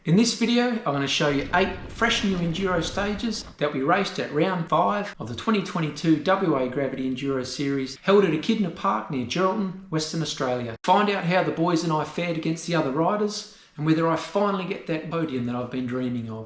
In this video, I'm going to show you 8 fresh new Enduro stages that we raced at round 5 of the 2022 WA Gravity Enduro series held at Echidna Park near Geraldton, Western Australia. Find out how the boys and I fared against the other riders and whether I finally get that podium that I've been dreaming of.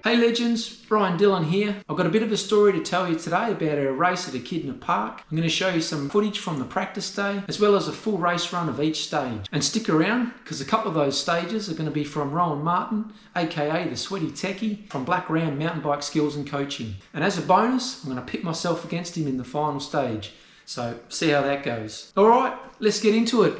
Hey legends, Brian Dillon here. I've got a bit of a story to tell you today about our race at Echidna Park. I'm going to show you some footage from the practice day as well as a full race run of each stage. And stick around because a couple of those stages are going to be from Rohan Martin, aka the Sweaty Techie from Black Ram Mountain Bike Skills and Coaching. And as a bonus, I'm going to pit myself against him in the final stage. So see how that goes. Alright, let's get into it.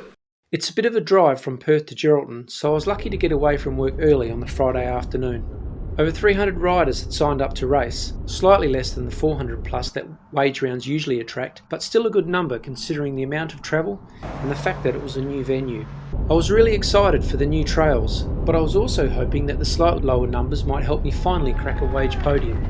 It's a bit of a drive from Perth to Geraldton, so I was lucky to get away from work early on the Friday afternoon. Over 300 riders had signed up to race, slightly less than the 400 plus that wage rounds usually attract, but still a good number considering the amount of travel and the fact that it was a new venue. I was really excited for the new trails, but I was also hoping that the slightly lower numbers might help me finally crack a wage podium.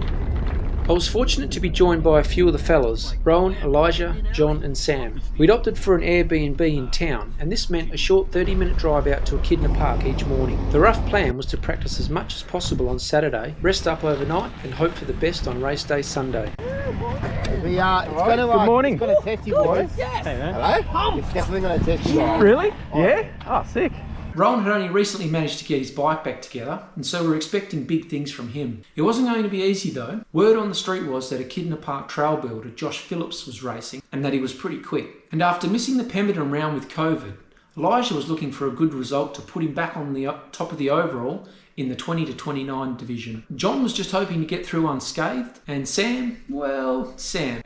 I was fortunate to be joined by a few of the fellas, Rohan, Elijah, John and Sam. We'd opted for an Airbnb in town, and this meant a short 30-minute drive out to Echidna Park each morning. The rough plan was to practice as much as possible on Saturday, rest up overnight and hope for the best on race day Sunday. Good morning. It's going to test you boys. Yes. Hey, man. Hello? It's definitely going to test you guys. Really? Yeah? Oh, sick. Rohan had only recently managed to get his bike back together, and so we were expecting big things from him. It wasn't going to be easy though. Word on the street was that Echidna Park trail builder Josh Phillips was racing, and that he was pretty quick. And after missing the Pemberton round with COVID, Elijah was looking for a good result to put him back on the top of the overall in the 20 to 29 division. John was just hoping to get through unscathed, and Sam,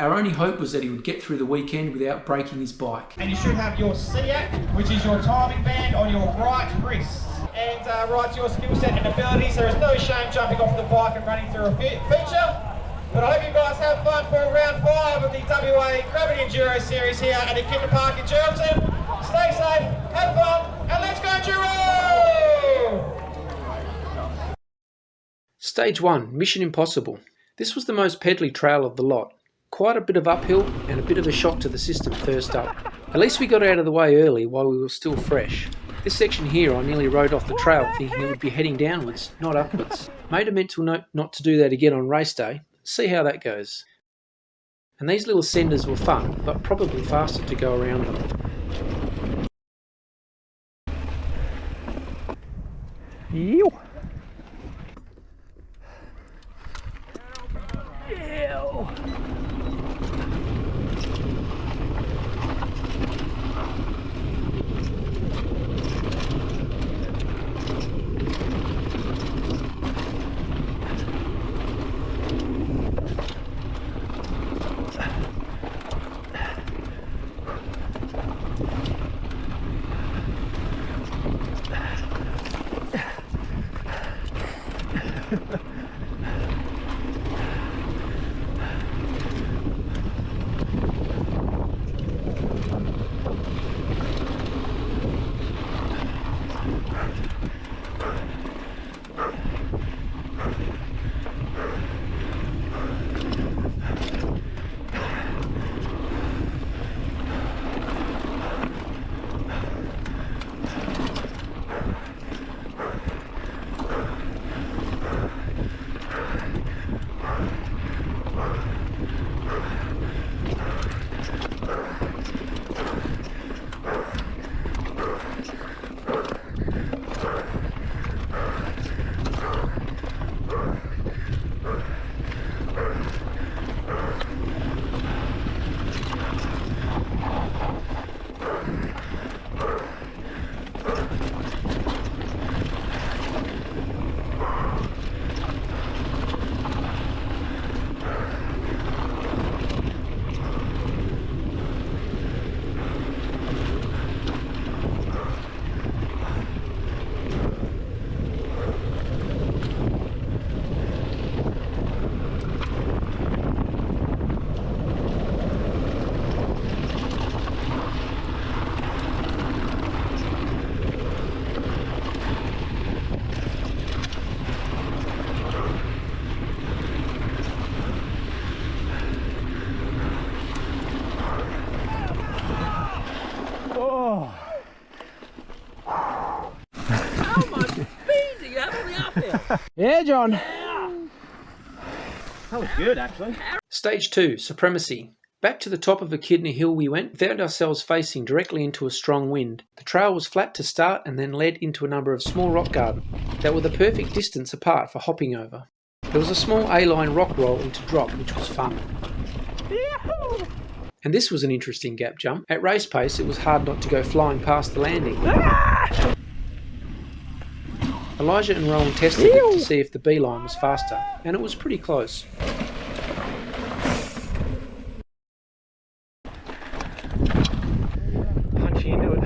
our only hope was that he would get through the weekend without breaking his bike. And you should have your SEAT, which is your timing band, on your right wrist. And right to your skill set and abilities. There is no shame jumping off the bike and running through a feature. But I hope you guys have fun for round 5 of the WA Gravity Enduro series here at Echidna Park in Geraldton. Stay safe, have fun, and let's go Enduro! Stage 1, Mission Impossible. This was the most pedally trail of the lot. Quite a bit of uphill and a bit of a shock to the system first up. At least we got out of the way early while we were still fresh. This section here I nearly rode off the trail thinking it would be heading downwards, not upwards. Made a mental note not to do that again on race day. See how that goes. And these little senders were fun, but probably faster to go around them. Ew. Yeah, John. That was good, actually. Stage 2, Supremacy. Back to the top of Echidna Hill we went, found ourselves facing directly into a strong wind. The trail was flat to start and then led into a number of small rock gardens that were the perfect distance apart for hopping over. There was a small A-line rock roll into drop, which was fun. Yahoo! And this was an interesting gap jump. At race pace, it was hard not to go flying past the landing. Ah! Elijah and Rohan tested it to see if the beeline was faster, and it was pretty close. Punchy into it.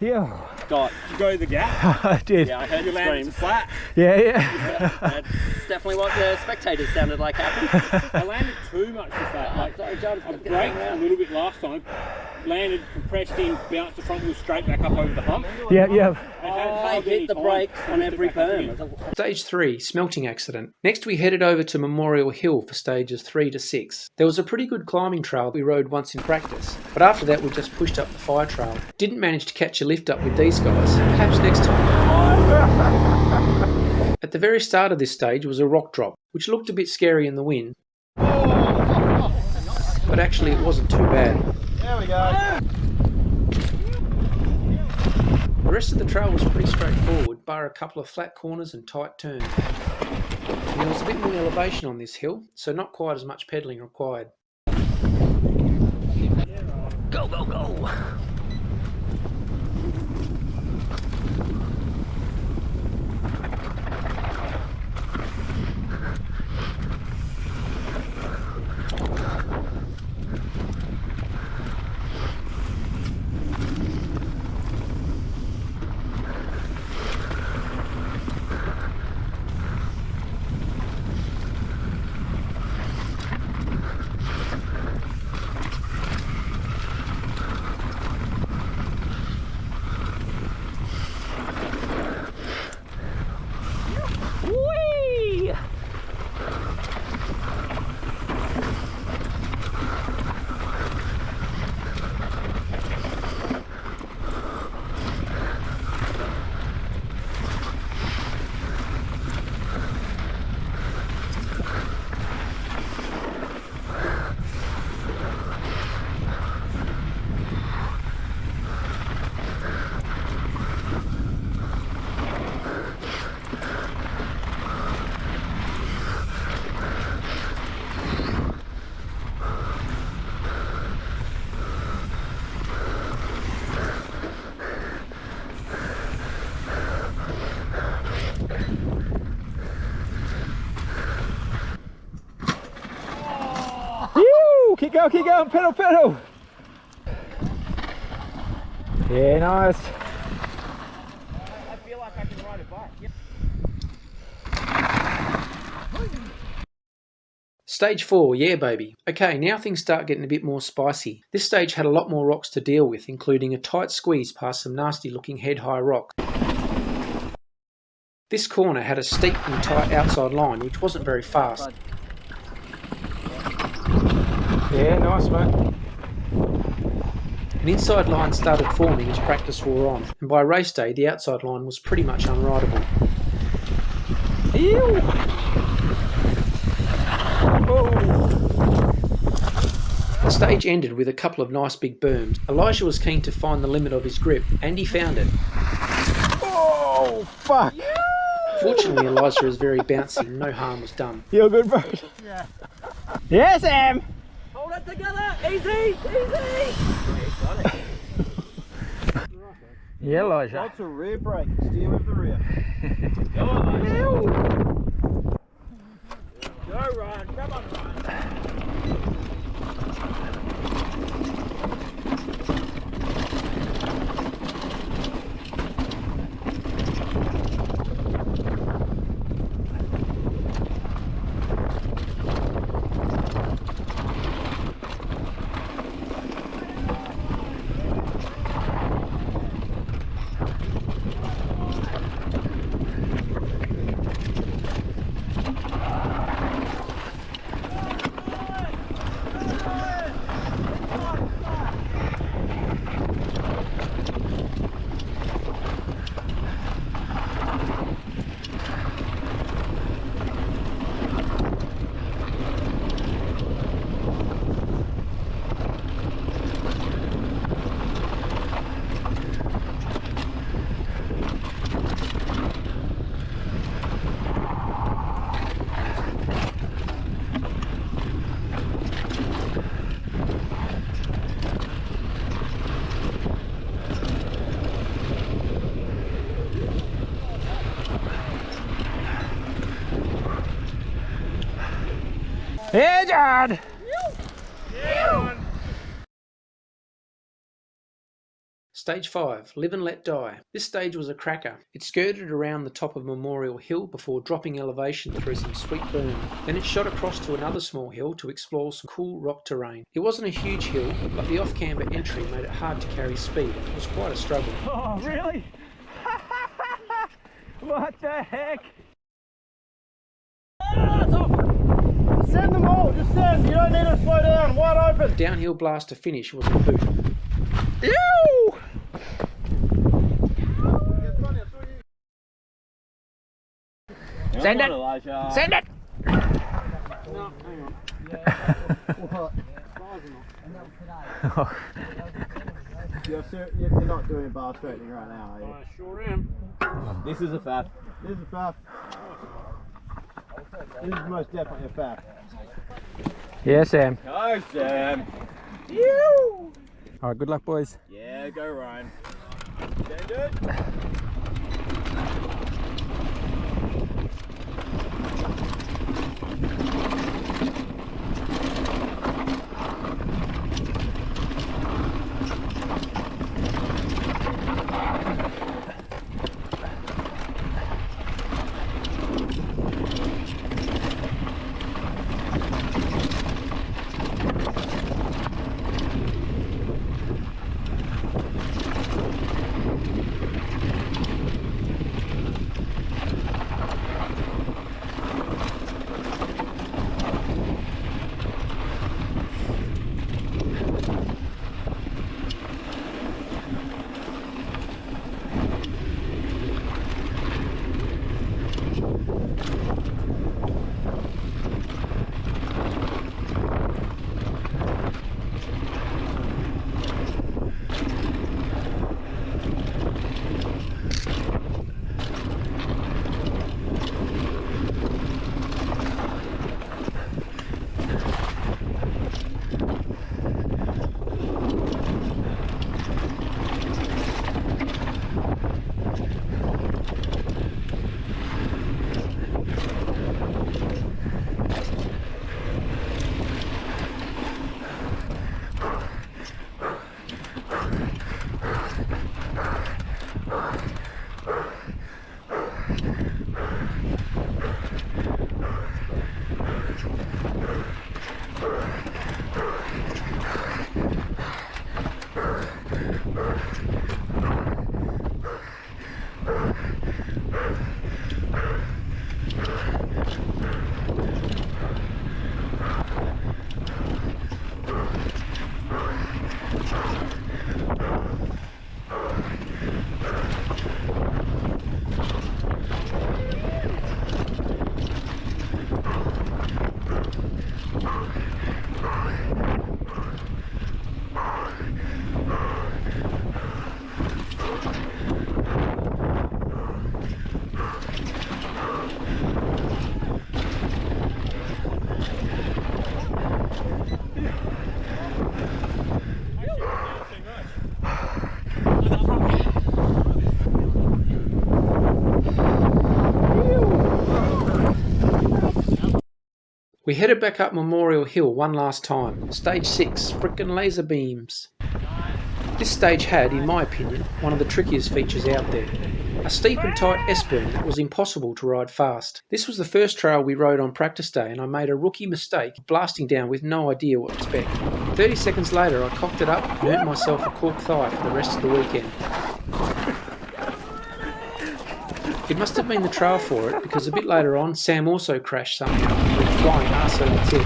Yeah. Did you go to the gap? I did. Yeah, I heard you landed flat. Yeah. That's definitely what the spectators sounded like happened. I landed too much to flat. Like, I braked a little bit last time, landed, compressed in, bounced the front wheel straight back up over the hump. Yeah. I hit the brakes on every berm. Stage 3, Smelting accident. Next we headed over to Memorial Hill for stages 3 to 6. There was a pretty good climbing trail we rode once in practice, but after that we just pushed up the fire trail. Didn't manage to catch a lift up with these guys, perhaps next time. At the very start of this stage was a rock drop, which looked a bit scary in the wind, but actually it wasn't too bad. There we go. The rest of the trail was pretty straightforward, bar a couple of flat corners and tight turns. And there was a bit more elevation on this hill, so not quite as much pedalling required. Go, go, go! Whee! Keep going, pedal. Yeah, nice. I feel like I can ride a bike. Stage 4, yeah baby. Okay, now things start getting a bit more spicy. This stage had a lot more rocks to deal with, including a tight squeeze past some nasty looking head-high rocks. This corner had a steep and tight outside line which wasn't very fast. Yeah, nice, mate. An inside line started forming as practice wore on, and by race day the outside line was pretty much unrideable. Ew. Oh. The stage ended with a couple of nice big berms. Elijah was keen to find the limit of his grip, and he found it. Oh, fuck. Fortunately, Elijah is very bouncy and no harm was done. You're good, bro. Yeah. Yes, Sam. Hold it together. Easy, easy. Yeah, Elijah. Lots of rear brake. Steer with the rear. Go on, mate. Go, Ryan. Come on, Ryan. Yeah, John. Stage 5, Live and Let Die. This stage was a cracker. It skirted around the top of Memorial Hill before dropping elevation through some sweet berm. Then it shot across to another small hill to explore some cool rock terrain. It wasn't a huge hill, but the off-camber entry made it hard to carry speed. It was quite a struggle. Oh, really? What the heck? Send them all. Just send. You don't need to slow down. Wide open. Downhill blast to finish was a hoot. Ew! Send it. Elijah. Send it. No, hang on. What? Oh. You're not doing bar straightening right now, are you? I sure am. This is a faff. This is a faff. This is most definitely a faff. Yeah, Sam. Go, Sam. All right, good luck, boys. Yeah, go, Ryan. Send it. We headed back up Memorial Hill one last time. Stage 6, Fricken laser beams. This stage had, in my opinion, one of the trickiest features out there. A steep and tight S-burn that was impossible to ride fast. This was the first trail we rode on practice day and I made a rookie mistake blasting down with no idea what to expect. 30 seconds later I cocked it up and earned myself a cork thigh for the rest of the weekend. It must have been the trail for it because a bit later on Sam also crashed something with flying arse over its head.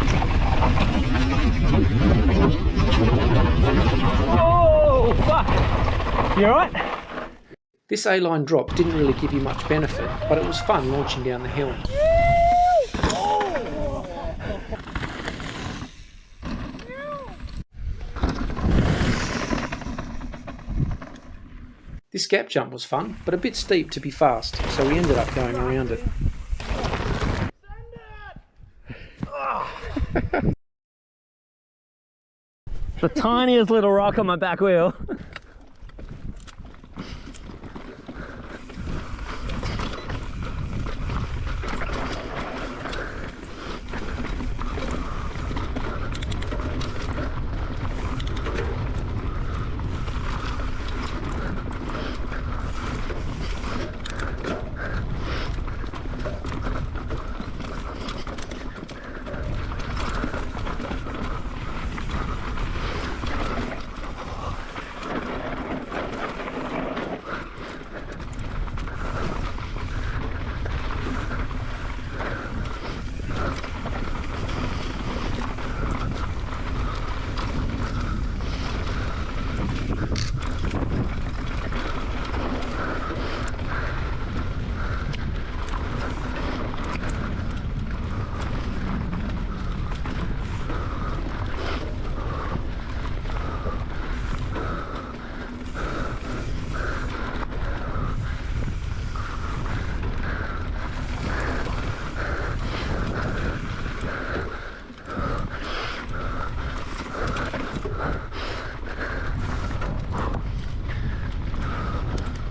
Oh, fuck! You alright? This A-line drop didn't really give you much benefit, but it was fun launching down the hill. This gap jump was fun, but a bit steep to be fast, so we ended up going around it. The tiniest little rock on my back wheel.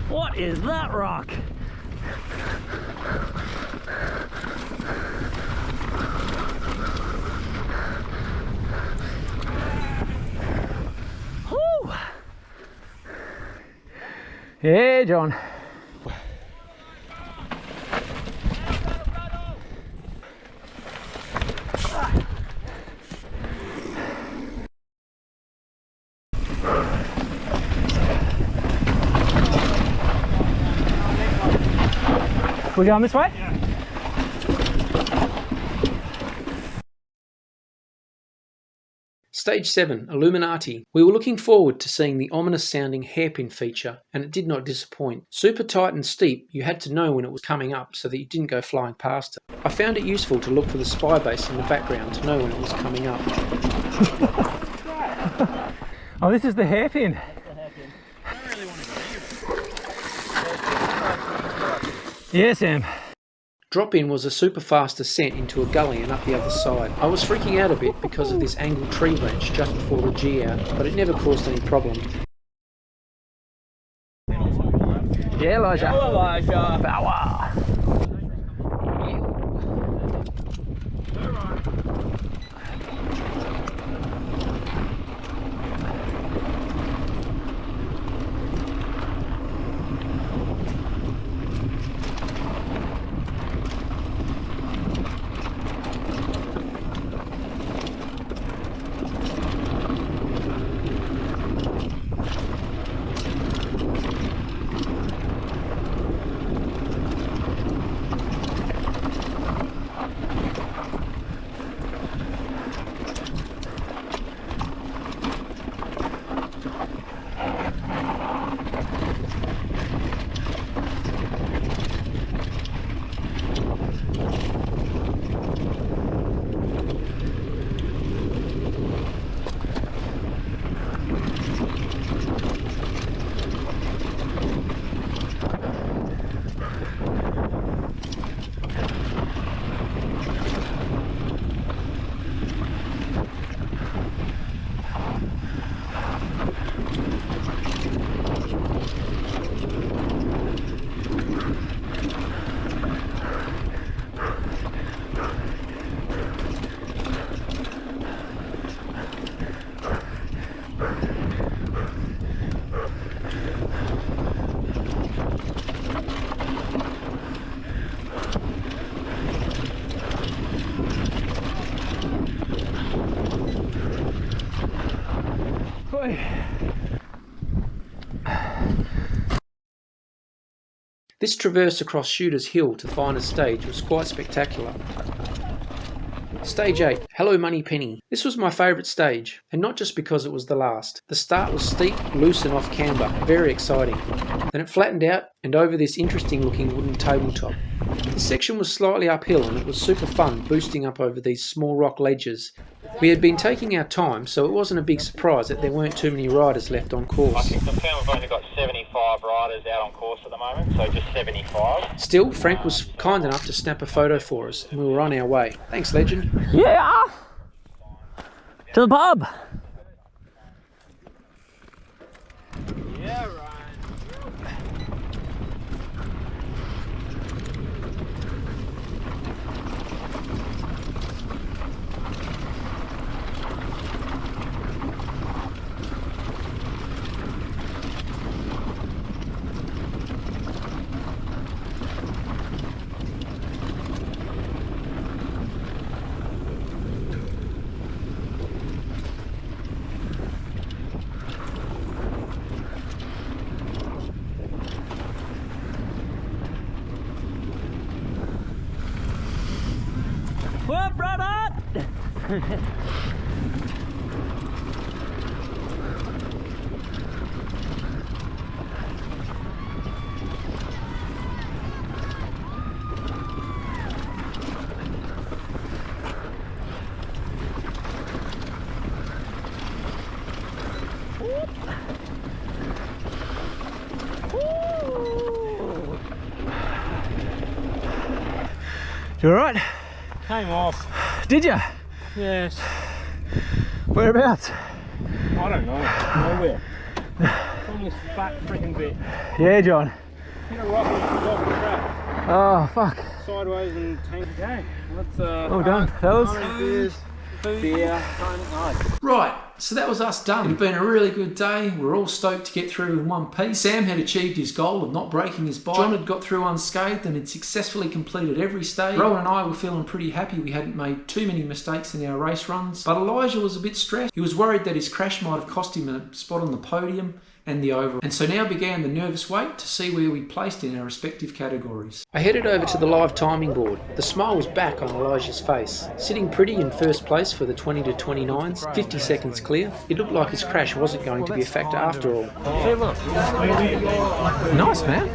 What is that rock? Whew. Yeah, John. We going this way? Stage 7, Illuminati. We were looking forward to seeing the ominous sounding hairpin feature, and it did not disappoint. Super tight and steep, you had to know when it was coming up so that you didn't go flying past it. I found it useful to look for the spy base in the background to know when it was coming up. Oh, this is the hairpin. Yeah, Sam. Drop-in was a super fast ascent into a gully and up the other side. I was freaking out a bit because of this angled tree branch just before the G out, but it never caused any problem. Yeah, Elijah. Hello, Elijah. Power. This traverse across Shooter's Hill to the final stage was quite spectacular. Stage 8, Hello Money Penny. This was my favourite stage, and not just because it was the last. The start was steep, loose and off camber, very exciting. Then it flattened out and over this interesting looking wooden tabletop. This section was slightly uphill and it was super fun boosting up over these small rock ledges. We had been taking our time, so it wasn't a big surprise that there weren't too many riders left on course. I can confirm we've only got 75 riders out on course at the moment, so just 75. Still, Frank was kind enough to snap a photo for us and we were on our way. Thanks, legend. Yeah! To the pub! Yeah, right. Whoop, Rohan! You alright? Came off. Did you? Yes. Whereabouts? I don't know. Nowhere. On this fat freaking bit. Yeah, John. Hit a rock and off the track. Oh, fuck. Sideways and tanked again. Let's Well done, fellas. beer. Right, so that was us done. It's been a really good day. We're all stoked to get through in one piece. Sam had achieved his goal of not breaking his bike. John had got through unscathed and had successfully completed every stage. Rowan and I were feeling pretty happy we hadn't made too many mistakes in our race runs. But Elijah was a bit stressed. He was worried that his crash might have cost him a spot on the podium and the overall. And so now began the nervous wait to see where we placed in our respective categories. I headed over to the live timing board. The smile was back on Elijah's face. Sitting pretty in first place for the 20 to 29s, 50 seconds clear. It looked like his crash wasn't going to be a factor after all. Hey, look. Nice, man.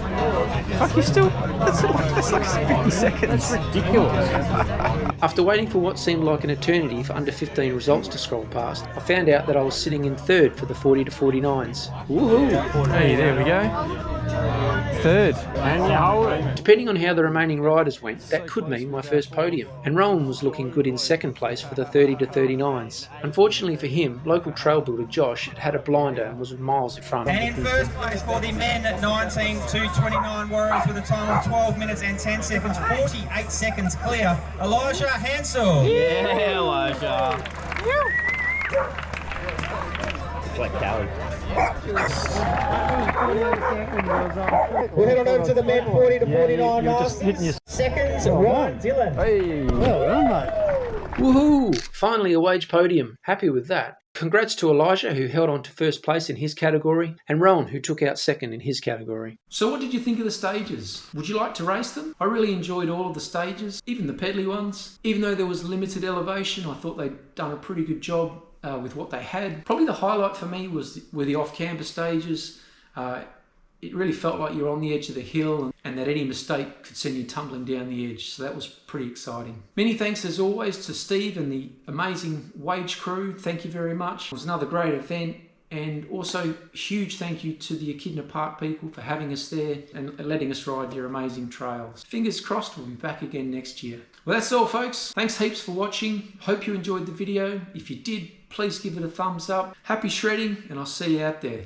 Fuck, you still... That's like 50 seconds. That's ridiculous. After waiting for what seemed like an eternity for under 15 results to scroll past, I found out that I was sitting in third for the 40 to 49s. Woohoo! Hey, there we go. Third. And you hold it. Depending on how the remaining riders went, that could mean my first podium. And Rohan was looking good in second place for the 30 to 39s. Unfortunately for him, local trail builder Josh had a blinder and was miles in front. And in first place for the men at 19 to 29 Warriors with a time of 12 minutes and 10 seconds, 48 seconds clear, Elijah Hansel. Yeah, Elijah. It's like Cali. We'll head on over to the men 40 to 49 you're just hitting your... seconds, Ryan Dillon. Hey. Well done, mate. Woohoo! Finally a wage podium. Happy with that. Congrats to Elijah, who held on to first place in his category, and Rohan, who took out second in his category. So what did you think of the stages? Would you like to race them? I really enjoyed all of the stages, even the pedally ones. Even though there was limited elevation, I thought they'd done a pretty good job with what they had. Probably the highlight for me were the off-camber stages. It really felt like you were on the edge of the hill and that any mistake could send you tumbling down the edge. So that was pretty exciting. Many thanks as always to Steve and the amazing Wage crew. Thank you very much. It was another great event. And also huge thank you to the Echidna Park people for having us there and letting us ride your amazing trails. Fingers crossed we'll be back again next year. Well, that's all folks. Thanks heaps for watching. Hope you enjoyed the video. If you did, please give it a thumbs up. Happy shredding and I'll see you out there.